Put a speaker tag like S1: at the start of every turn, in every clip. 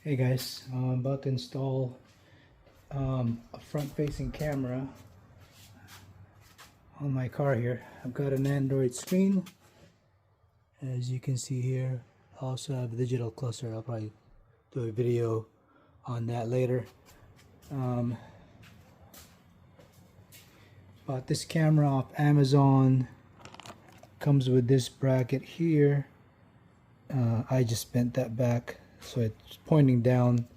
S1: Hey guys, I'm about to install a front-facing camera on my car here. I've got an Android screen, as you can see here. I also have a digital cluster. I'll probably do a video on that later. Bought this camera off Amazon. Comes with this bracket here. I just bent that back so it's pointing down,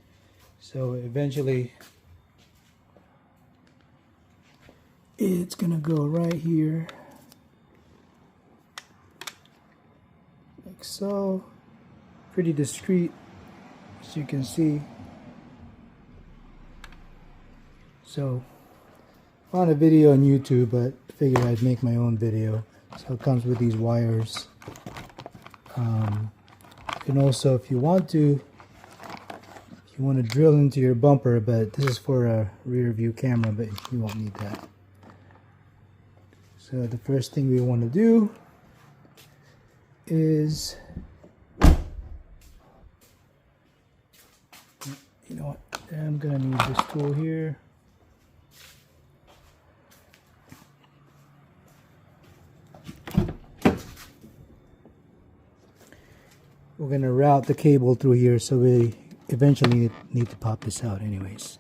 S1: so eventually it's gonna go right here like so. Pretty discreet, as you can see. So found a video on YouTube, but figured I'd make my own video. So it comes with these wires. You can also, if you want to drill into your bumper, but this is for a rear view camera, but you won't need that. So the first thing we want to do is, you know what, I'm gonna need this tool here. We're going to route the cable through here, so we eventually need to pop this out anyways.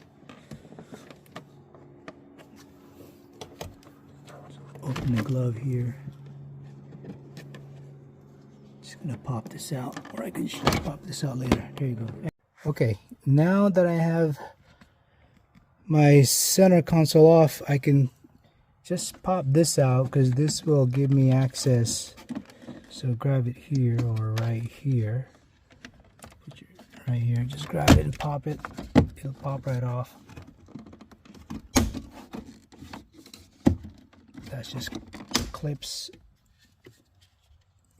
S1: So open the glove here. Just going to pop this out, or I can pop this out later. There you go. Okay, now that I have my center console off, I can just pop this out because this will give me access. So grab it here or right here. Put your right here. Just grab it and pop it. It'll pop right off. That's just clips.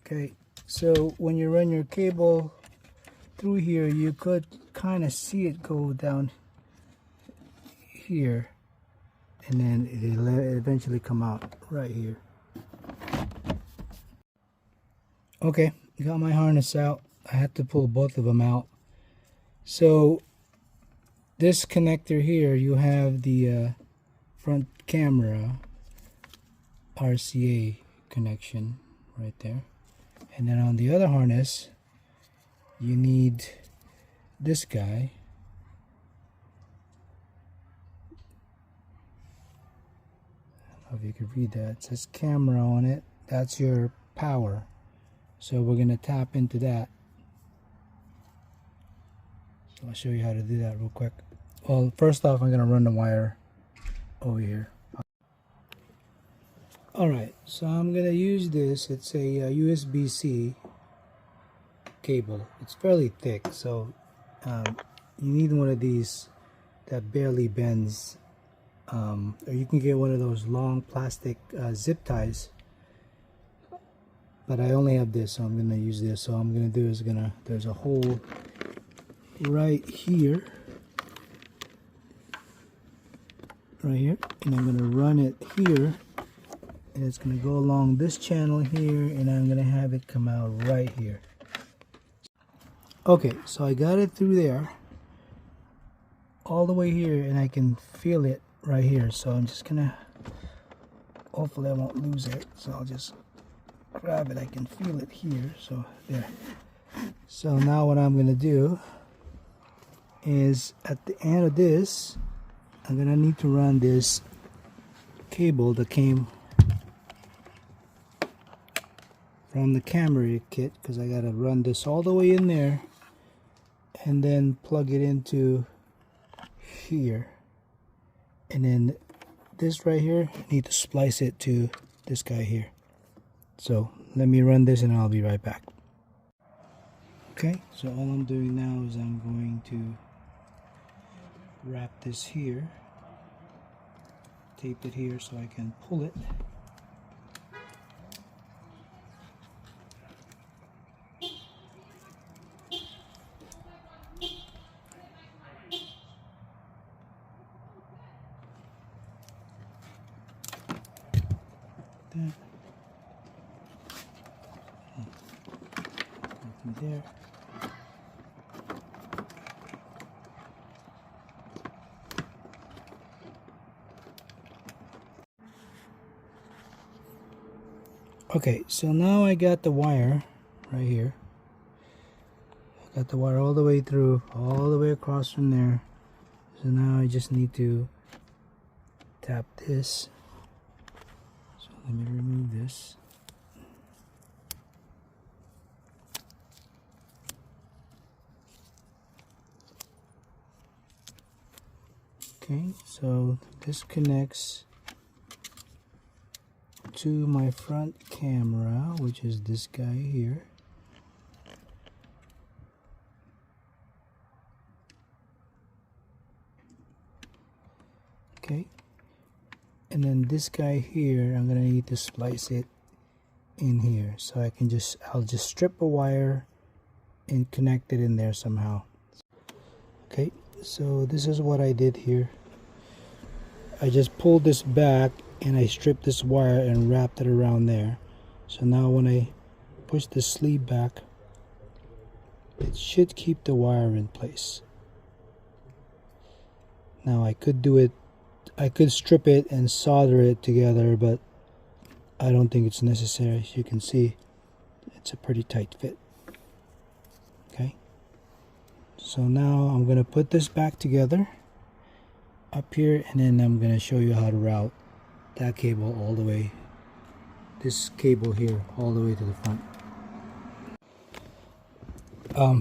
S1: Okay. So when you run your cable through here, you could kind of see it go down here, and then it'll eventually come out right here. Okay, got my harness out. I had to pull both of them out. So this connector here, you have the front camera RCA connection right there. And then on the other harness, you need this guy. I don't know if you can read that. It says camera on it. That's your power. So we're going to tap into that. So I'll show you how to do that real quick. Well, first off, I'm going to run the wire over here. Alright, so I'm going to use this. It's a USB-C cable. It's fairly thick, so you need one of these that barely bends. Or you can get one of those long plastic zip ties. But I only have this, so I'm going to use this. So what I'm going to do is there's a hole right here. Right here. And I'm going to run it here. And it's going to go along this channel here. And I'm going to have it come out right here. Okay, so I got it through there. All the way here. And I can feel it right here. So I'm just going to, hopefully I won't lose it. So I'll just grab it. I can feel it here. So there. So now what I'm going to do is at the end of this, I'm going to need to run this cable that came from the camera kit, because I got to run this all the way in there and then plug it into here. And then this right here, I need to splice it to this guy here. So let me run this and I'll be right back. Okay, so all I'm doing now is I'm going to wrap this here, tape it here so I can pull it. There. There. Okay, so now I got the wire right here. I got the wire all the way through, all the way across from there. So now I just need to tap this. So let me remove this. Okay, so this connects to my front camera, which is this guy here. Okay, and then this guy here, I'm gonna need to splice it in here, so I'll just strip a wire and connect it in there somehow. Okay, so this is what I did here. I just pulled this back and I stripped this wire and wrapped it around there. So now when I push the sleeve back, it should keep the wire in place. Now I could strip it and solder it together, but I don't think it's necessary. As you can see, it's a pretty tight fit. Okay, so now I'm gonna put this back together up here, and then I'm gonna show you how to route that cable all the way, this cable here, all the way to the front.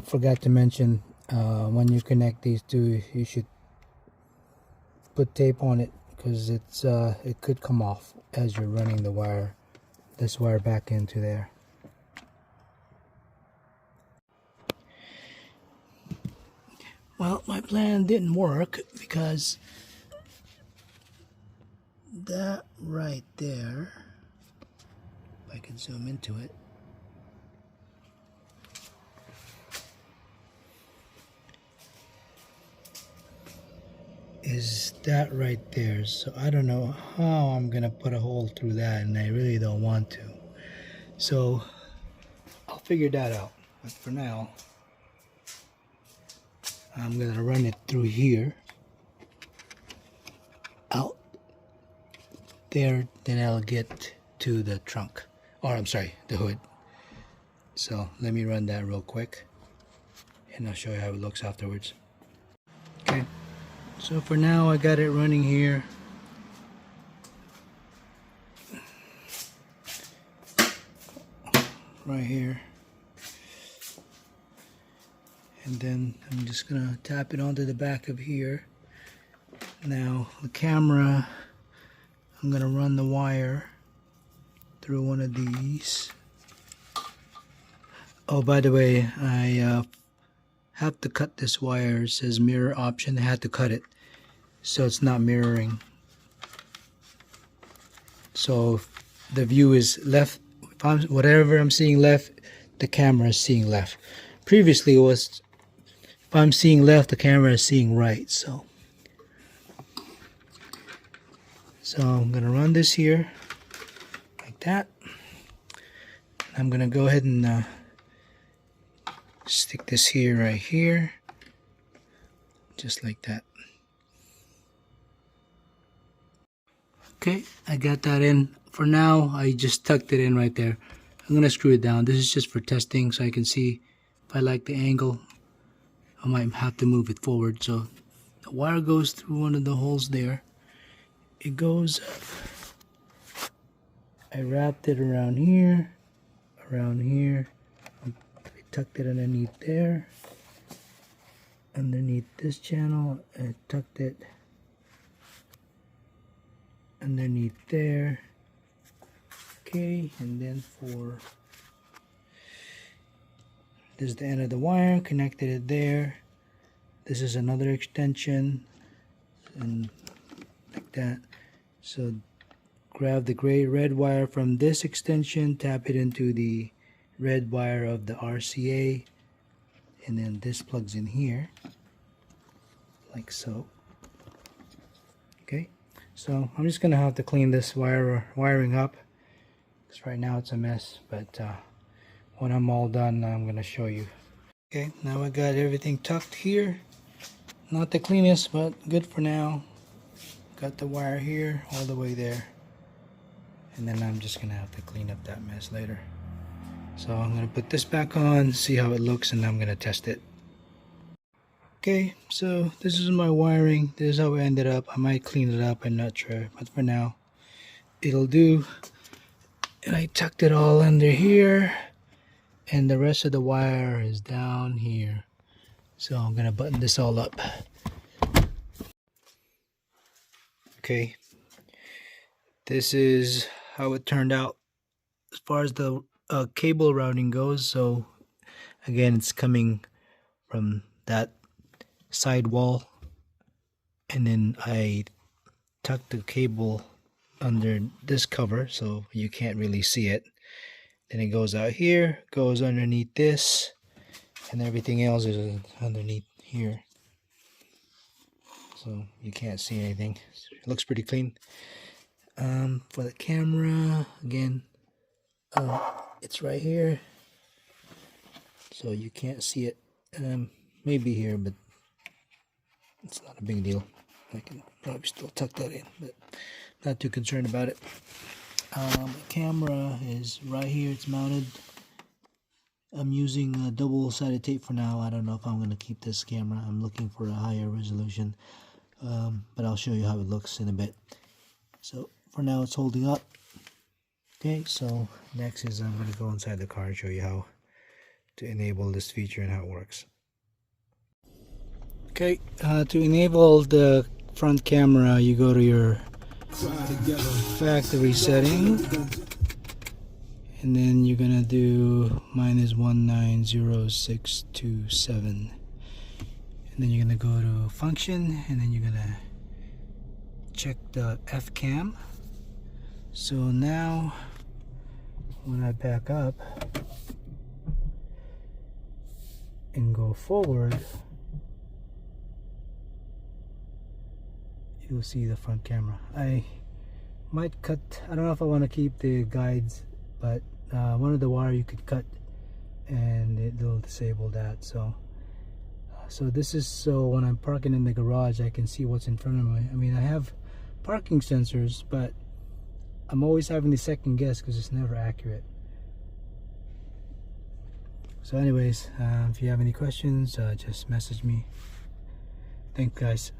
S1: Forgot to mention, when you connect these two, you should put tape on it, because it could come off as you're running the wire, this wire back into there. Well, my plan didn't work because that right there, if I can zoom into it, is that right there. So I don't know how I'm gonna put a hole through that, and I really don't want to. So I'll figure that out. But for now, I'm gonna run it through here, out there, then I'll get to the trunk, or I'm sorry, the hood. So let me run that real quick, and I'll show you how it looks afterwards. Okay, so for now I got it running here. Right here. And then I'm just gonna tap it onto the back of here. Now the camera, I'm gonna run the wire through one of these. Oh, by the way, I have to cut this wire. It says mirror option. I had to cut it so it's not mirroring. So if the view is left, whatever I'm seeing left, the camera is seeing left. Previously it was, if I'm seeing left, the camera is seeing right. So I'm gonna run this here like that. I'm gonna go ahead and stick this here, right here, just like that. Okay, I got that in. For now, I just tucked it in right there. I'm gonna screw it down. This is just for testing, so I can see if I like the angle. I might have to move it forward. So the wire goes through one of the holes there. It goes up. I wrapped it around here, I tucked it underneath there, underneath this channel. I tucked it underneath there. Okay, and then this is the end of the wire, connected it there. This is another extension, and like that. So grab the red wire from this extension, tap it into the red wire of the RCA, and then this plugs in here like so. Okay, so I'm just gonna have to clean this wiring up, because right now it's a mess, but when I'm all done, I'm gonna show you. Okay, now I got everything tucked here. Not the cleanest, but good for now. Got the wire here all the way there, and then I'm just gonna have to clean up that mess later. So I'm gonna put this back on, see how it looks, and I'm gonna test it. Okay, so this is my wiring. This is how it ended up. I might clean it up, I'm not sure, but for now it'll do. And I tucked it all under here, and the rest of the wire is down here. So I'm gonna button this all up. Okay, this is how it turned out as far as the cable routing goes. So again, it's coming from that side wall, and then I tucked the cable under this cover so you can't really see it. Then it goes out here, goes underneath this, and everything else is underneath here, so you can't see anything. It looks pretty clean. For the camera, again, it's right here, so you can't see it. Maybe here, but it's not a big deal. I can probably still tuck that in, but not too concerned about it. The camera is right here. It's mounted. I'm using a double-sided tape for now. I don't know if I'm going to keep this camera. I'm looking for a higher resolution, but I'll show you how it looks in a bit. So for now, it's holding up. Okay, so next is I'm going to go inside the car and show you how to enable this feature and how it works. Okay, to enable the front camera, you go to your factory setting, and then you're gonna do -190627, and then you're gonna go to function, and then you're gonna check the F cam. So now when I back up and go forward, you'll see the front camera. I might cut, I don't know if I want to keep the guides, but one of the wire you could cut and it'll disable that. So this is so when I'm parking in the garage I can see what's in front of me. I mean, I have parking sensors, but I'm always having to second guess because it's never accurate. So anyways, if you have any questions, just message me. Thanks guys.